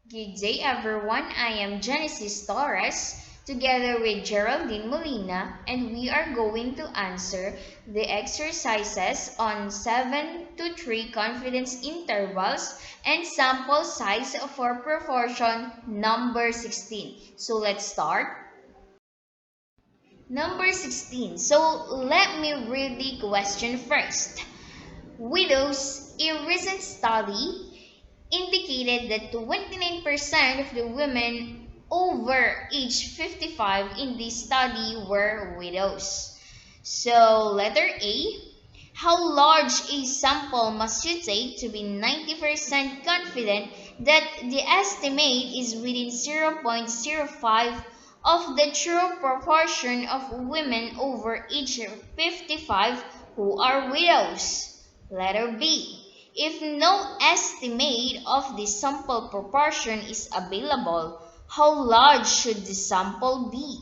Good day, everyone. I am Genesis Torres together with Geraldine Molina, and we are going to answer the exercises on 7 to 3 confidence intervals and sample size for proportion number 16. So let's start. Number 16. So let me read the question first. Widows, a recent study indicated that 29% of the women over age 55 in this study were widows. So, letter A, how large a sample must you take to be 90% confident that the estimate is within 0.05 of the true proportion of women over age 55 who are widows? Letter B. If no estimate of the sample proportion is available, how large should the sample be?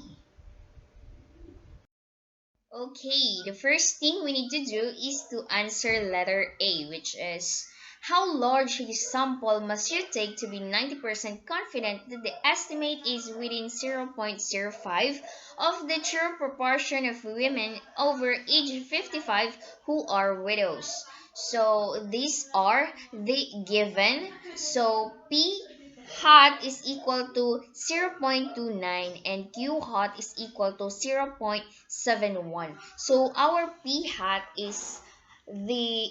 Okay, the first thing we need to do is to answer letter A, which is how large a sample must you take to be 90% confident that the estimate is within 0.05 of the true proportion of women over age 55 who are widows. So these are the given. So P hat is equal to 0.29 and Q hat is equal to 0.71. So our P hat is the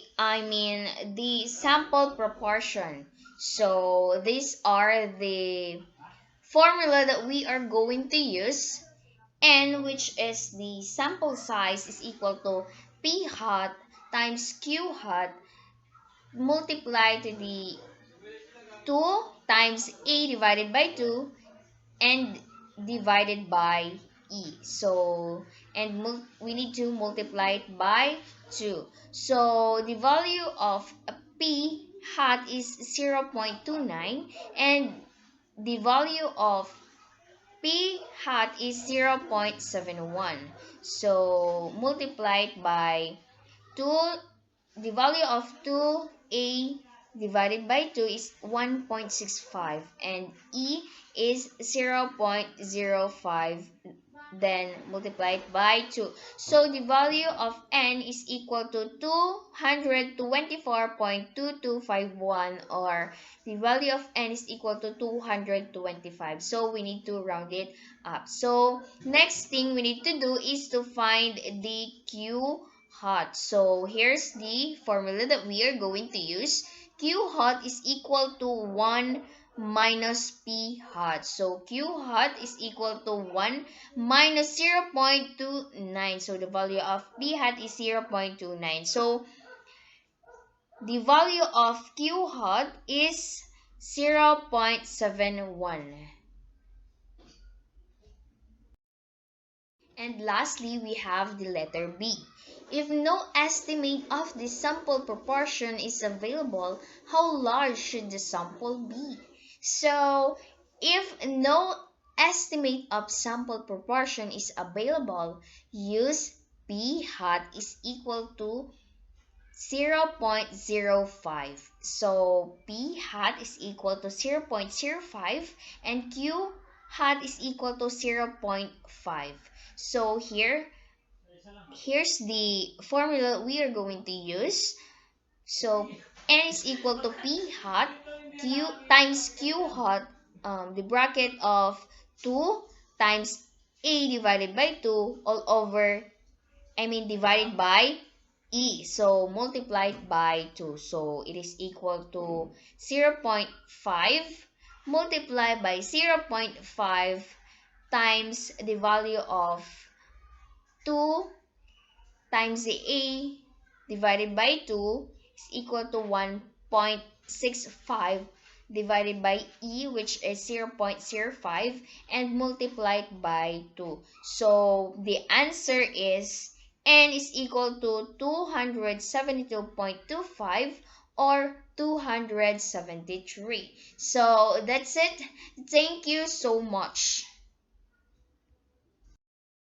sample proportion. So these are the formula that we are going to use, and which is the sample size is equal to P hat times Q hat multiplied to the 2 times A divided by 2 and divided by E. So, and we need to multiply it by 2. So, the value of P hat is 0.29 and the value of P hat is 0.71. So, multiplied by 2, the value of 2A divided by 2 is 1.65 and E is 0.05, then multiplied by 2. So the value of N is equal to 224.2251, or the value of N is equal to 225. So we need to round it up. So next thing we need to do is to find the Q hat. So here's the formula that we are going to use. Q hat is equal to 1 minus P hat. So Q hat is equal to 1 minus 0.29. So the value of P hat is 0.29. So the value of Q hat is 0.71. And lastly, we have the letter B. If no estimate of the sample proportion is available, how large should the sample be? So, if no estimate of sample proportion is available, use P hat is equal to 0.05. So P hat is equal to 0.05 and Q hat is equal to 0.5. So here's the formula we are going to use. So N is equal to P hat Q times Q hat, the bracket of 2 times A divided by 2 all over, divided by E. So multiplied by 2. So it is equal to 0.5 multiplied by 0.5 times the value of 2 times the A divided by 2 is equal to 1.65 divided by E, which is 0.05, and multiplied by 2. So the answer is N is equal to 272.25 or 273. So that's it. Thank you so much.